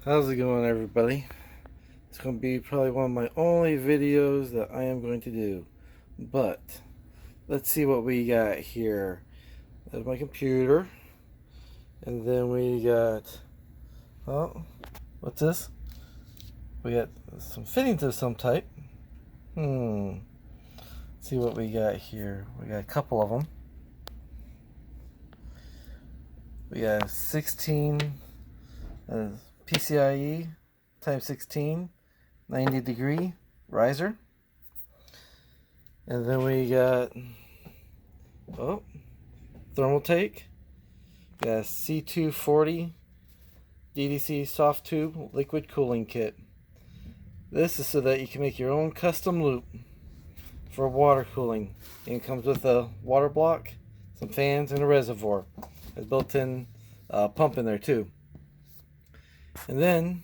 How's it going, everybody? It's going to be probably one of my only videos that I am going to do. But let's see what we got here. There's my computer. And then we got, oh, what's this? We got some fittings of some type. Let's see what we got here. We got a couple of them. We got 16 PCIe type 16 90-degree riser. And then we got thermal take. Got a C240 DDC soft tube liquid cooling kit. This is so that you can make your own custom loop for water cooling. And it comes with a water block, some fans, and a reservoir. There's a built-in pump in there too. And then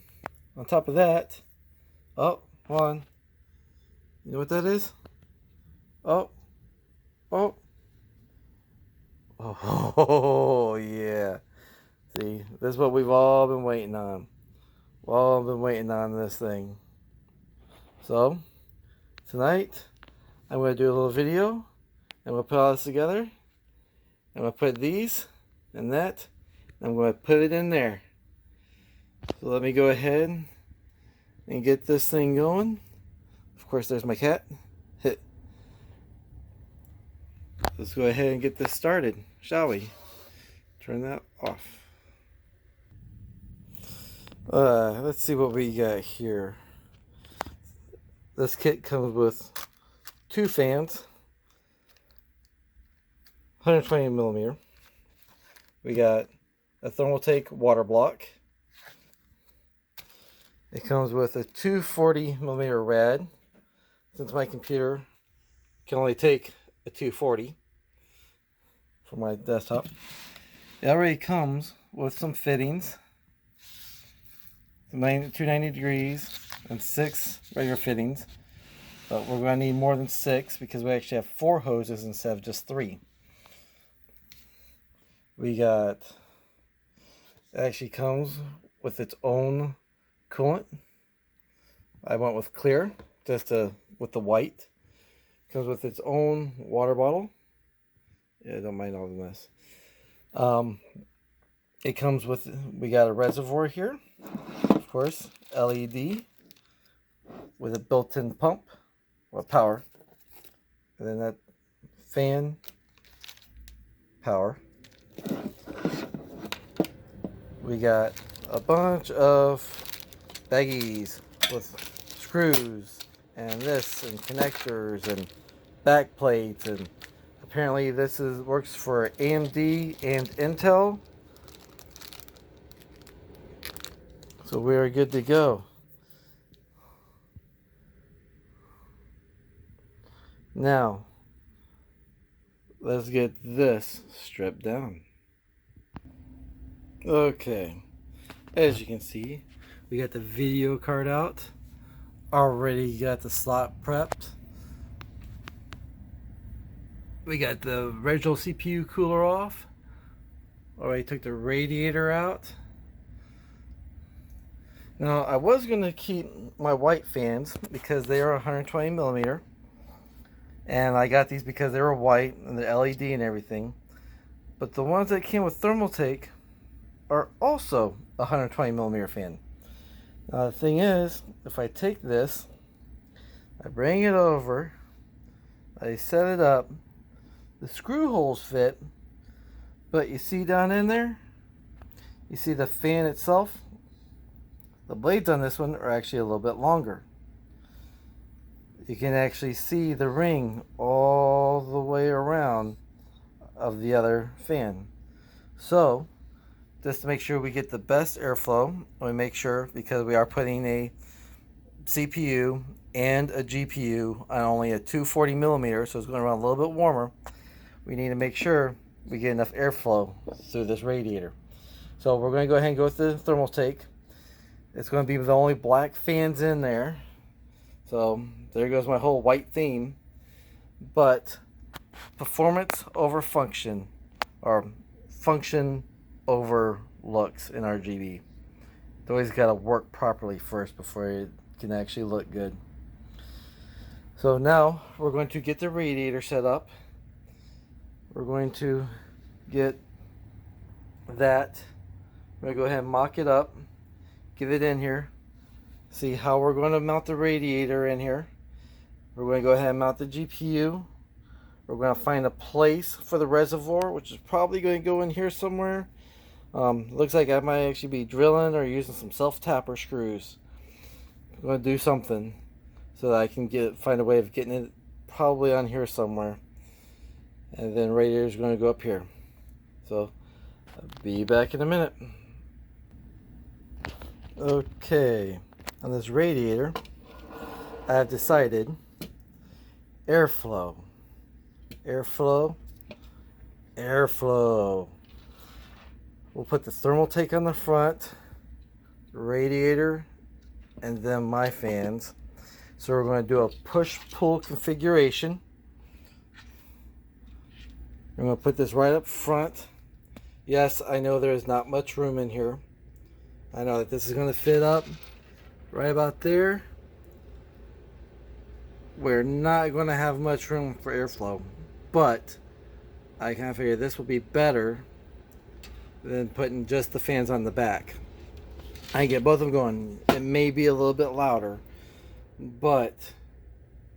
on top of that, hold on. You know what that is? Oh, yeah. See, this is what we've all been waiting on. We've all been waiting on this thing. So, tonight, I'm going to do a little video, and we'll put all this together. I'm going to put these and that, and I'm going to put it in there. So let me go ahead and get this thing going. Of course, there's my cat. Let's go ahead and get this started, shall we? Turn that off. Let's see what we got here. This kit comes with two fans, 120 millimeter. We got a thermal take water block. It comes with a 240 millimeter rad, since my computer can only take a 240 for my desktop. It already comes with some fittings, 290 degrees and 6 regular fittings, but we're going to need more than 6 because we actually have 4 hoses instead of just 3. We got, it actually comes with its own coolant. I went with clear with the white. Comes with its own water bottle. Yeah, don't mind all the mess. It comes with, we got a reservoir here, of course, LED with a built-in pump or power, and then that fan power. We got a bunch of baggies with screws and this and connectors and back plates, and apparently this works for AMD and Intel, so we are good to go. Now let's get this stripped down. Okay, as you can see, we got the video card out. Already got the slot prepped. We got the original CPU cooler off. Already took the radiator out. Now I was going to keep my white fans because they are 120 millimeter, and I got these because they were white and the LED and everything. But the ones that came with thermal take are also 120 millimeter fan. Now the thing is, if I take this, I bring it over, I set it up, the screw holes fit, but you see down in there, you see the fan itself, the blades on this one are actually a little bit longer. You can actually see the ring all the way around of the other fan. So, just to make sure we get the best airflow, we make sure, because we are putting a CPU and a GPU on only a 240 millimeter, so it's going to run a little bit warmer, we need to make sure we get enough airflow through this radiator. So we're going to go ahead and go with the thermal take. It's going to be the only black fans in there. So there goes my whole white theme. But performance over function, or function over looks in RGB. It's always got to work properly first before it can actually look good. So now we're going to get the radiator set up. We're going to get that. We're going to go ahead and mock it up, get it in here, see how we're going to mount the radiator in here. We're going to go ahead and mount the GPU. We're going to find a place for the reservoir, which is probably going to go in here somewhere. Looks like I might actually be drilling or using some self-tapper screws. I'm going to do something so that I can find a way of getting it probably on here somewhere. And then radiator is going to go up here. So I'll be back in a minute. Okay, on this radiator, I have decided airflow. Airflow. Airflow. We'll put the thermal tank on the front, radiator, and then my fans. So we're going to do a push-pull configuration. I'm going to put this right up front. Yes, I know there's not much room in here. I know that this is going to fit up right about there. We're not going to have much room for airflow, but I kind of figure this will be better than putting just the fans on the back. I can get both of them going. It may be a little bit louder, but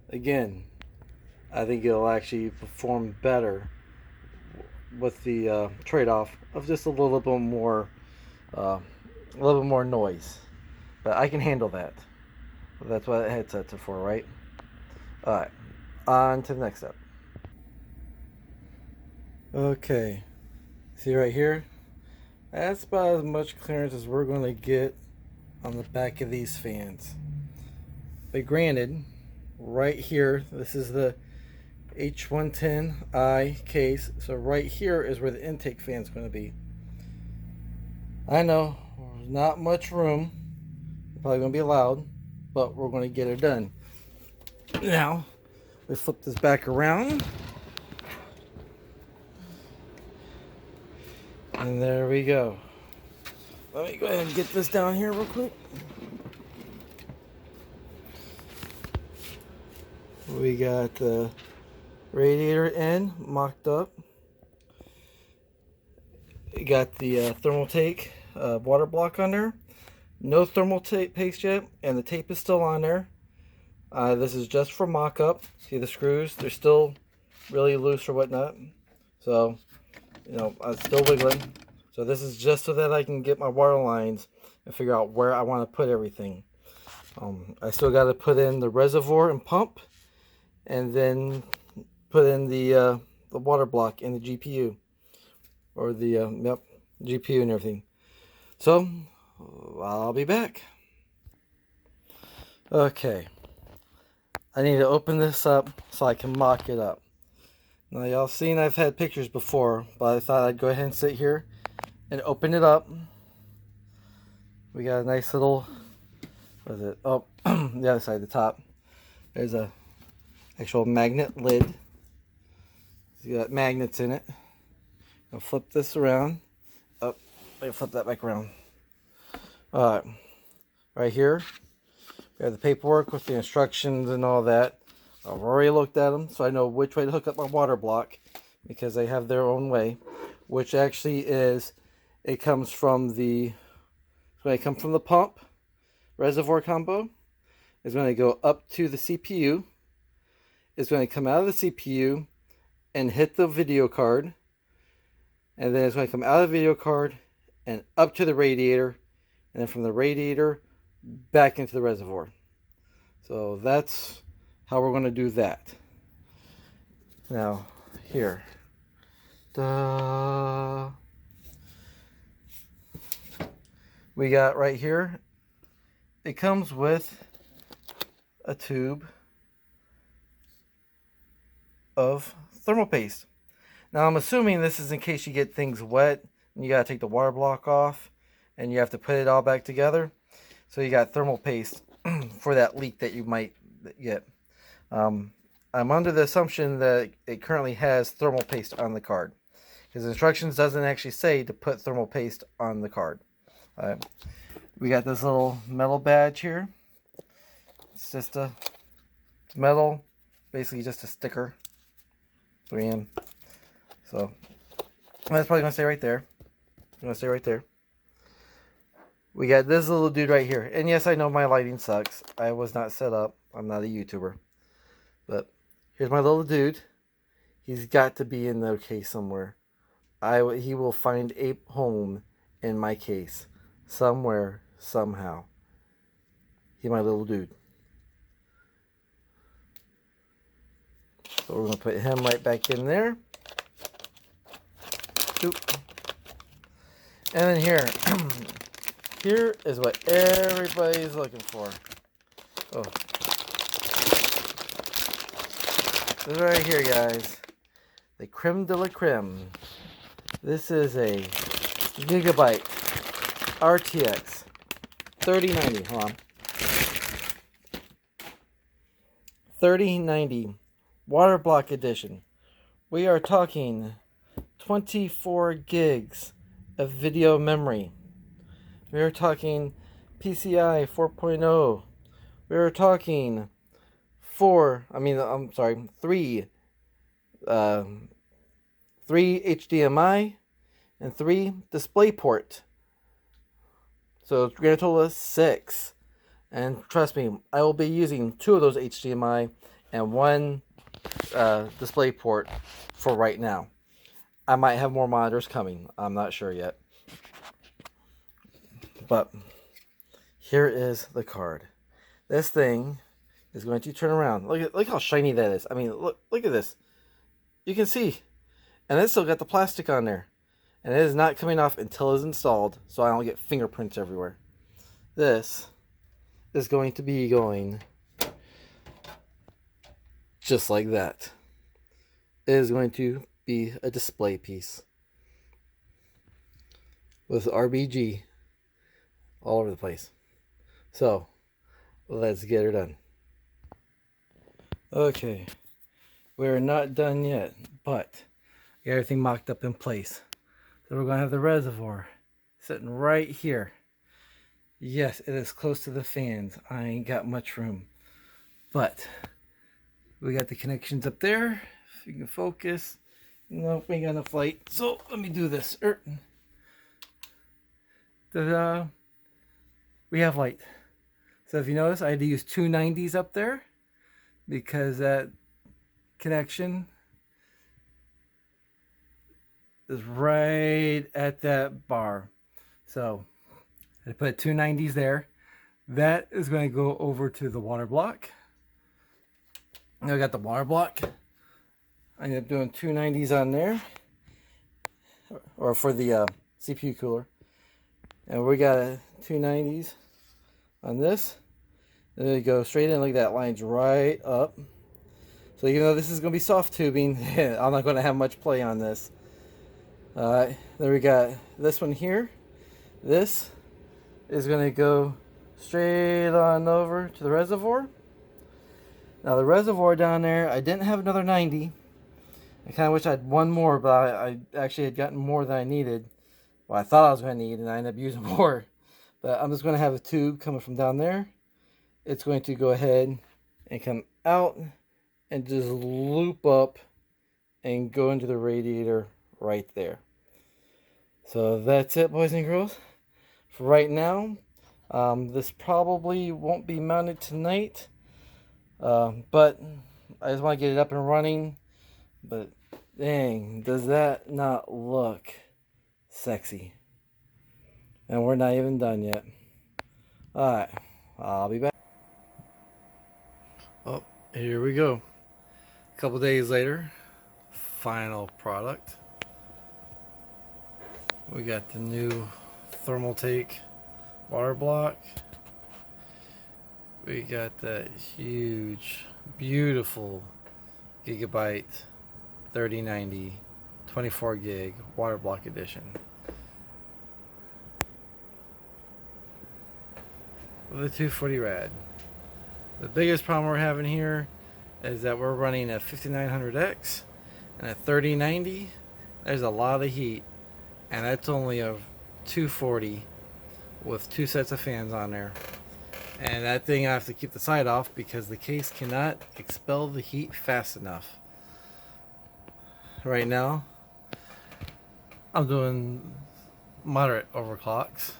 again, I think it'll actually perform better with the trade-off of just a little bit more noise. But I can handle that. That's what headsets are for, right? Alright, on to the next step. Okay, see right here? That's about as much clearance as we're going to get on the back of these fans. But granted, right here, this is the H110i case, so right here is where the intake fan is going to be. I know, there's not much room, probably going to be loud, but we're going to get it done. Now, we flip this back around, and there we go. Let me go ahead and get this down here real quick. We got the radiator end mocked up. We got the thermal tank water block on there. No thermal tape paste yet, and the tape is still on there. This is just for mock-up. See the screws? They're still really loose or whatnot. So, you know, I'm still wiggling. So this is just so that I can get my water lines and figure out where I want to put everything. I still got to put in the reservoir and pump, and then put in the water block in the GPU, or the GPU and everything. So I'll be back. Okay, I need to open this up so I can mock it up. Now y'all seen I've had pictures before, but I thought I'd go ahead and sit here and open it up. We got a nice little, what is it? Oh, the other side, the top. There's a actual magnet lid. You got magnets in it. I'll flip this around. Oh, let me flip that back around. Alright, right here we have the paperwork with the instructions and all that. I've already looked at them, so I know which way to hook up my water block, because they have their own way, which actually is, it comes from the, when it comes from the pump reservoir combo, is going to go up to the CPU, is going to come out of the CPU and hit the video card, and then it's going to come out of the video card and up to the radiator, and then from the radiator back into the reservoir. So that's how we're going to do that. Now here, we got right here, it comes with a tube of thermal paste. Now I'm assuming this is in case you get things wet and you got to take the water block off and you have to put it all back together. So you got thermal paste for that leak that you might get. I'm under the assumption that it currently has thermal paste on the card, because the instructions doesn't actually say to put thermal paste on the card. We got this little metal badge here. It's just it's metal, basically just a sticker. 3M. So that's probably gonna stay right there. Gonna stay right there. We got this little dude right here. And yes, I know my lighting sucks. I was not set up. I'm not a YouTuber. But here's my little dude. He's got to be in the case somewhere. He will find a home in my case. Somewhere, somehow. He's my little dude. So we're going to put him right back in there. Oop. And then here. Here is what everybody's looking for. Oh. This is right here, guys. The creme de la creme. This is a Gigabyte RTX 3090. Hold on. 3090 water block edition. We are talking 24 gigs of video memory. We are talking PCI 4.0. We are talking three HDMI and 3 DisplayPort. So it's going to total us 6. And trust me, I will be using 2 of those HDMI and 1 DisplayPort for right now. I might have more monitors coming. I'm not sure yet. But here is the card. This thing is going to turn around. Look how shiny that is. I mean, look at this. You can see. And it's still got the plastic on there. And it is not coming off until it's installed, so I don't get fingerprints everywhere. This is going to be going just like that. It is going to be a display piece with RBG all over the place. So let's get her done. Okay, we're not done yet, but got everything mocked up in place. So we're gonna have the reservoir sitting right here. Yes, it is close to the fans. I ain't got much room, but we got the connections up there. If you can focus. Nope, we ain't got enough light. So let me do this. Ta-da! We have light. So if you notice, I had to use 290s up there because that connection is right at that bar. So I put 290s there. That is going to go over to the water block. Now I got the water block. I ended up doing 290s on there, or for the CPU cooler. And we got 290s on this. And then you go straight in, like that line's right up. So even though this is going to be soft tubing, I'm not going to have much play on this. Alright, then we got this one here. This is going to go straight on over to the reservoir. Now the reservoir down there, I didn't have another 90. I kind of wish I had one more, but I actually had gotten more than I needed. Well, I thought I was going to need, and I ended up using more. But I'm just going to have a tube coming from down there. It's going to go ahead and come out and just loop up and go into the radiator right there. So that's it, boys and girls. For right now, this probably won't be mounted tonight. But I just want to get it up and running. But dang, does that not look sexy? And we're not even done yet. Alright, I'll be back. Oh, here we go. A couple days later, final product. We got the new thermal take water block. We got that huge, beautiful Gigabyte 3090 24 gig water block edition. With a 240 rad. The biggest problem we're having here is that we're running a 5900X and a 3090. There's a lot of heat, and that's only a 240 with 2 sets of fans on there. And that thing, I have to keep the side off because the case cannot expel the heat fast enough. Right now, I'm doing moderate overclocks.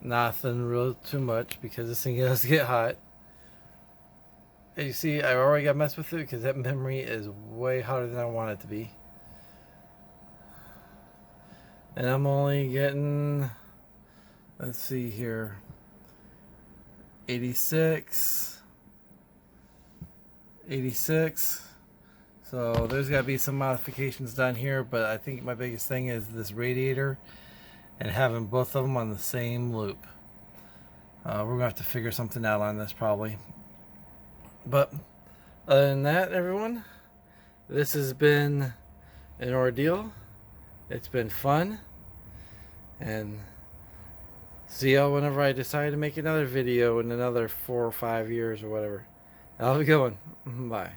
Nothing real too much because this thing does get hot. As you see, I already got messed with it because that memory is way hotter than I want it to be. And I'm only getting, let's see here, 86. So there's got to be some modifications done here, but I think my biggest thing is this radiator and having both of them on the same loop. We're going to have to figure something out on this probably. But other than that, everyone, this has been an ordeal. It's been fun. And see y'all whenever I decide to make another video in another 4 or 5 years or whatever. How's it going? Bye.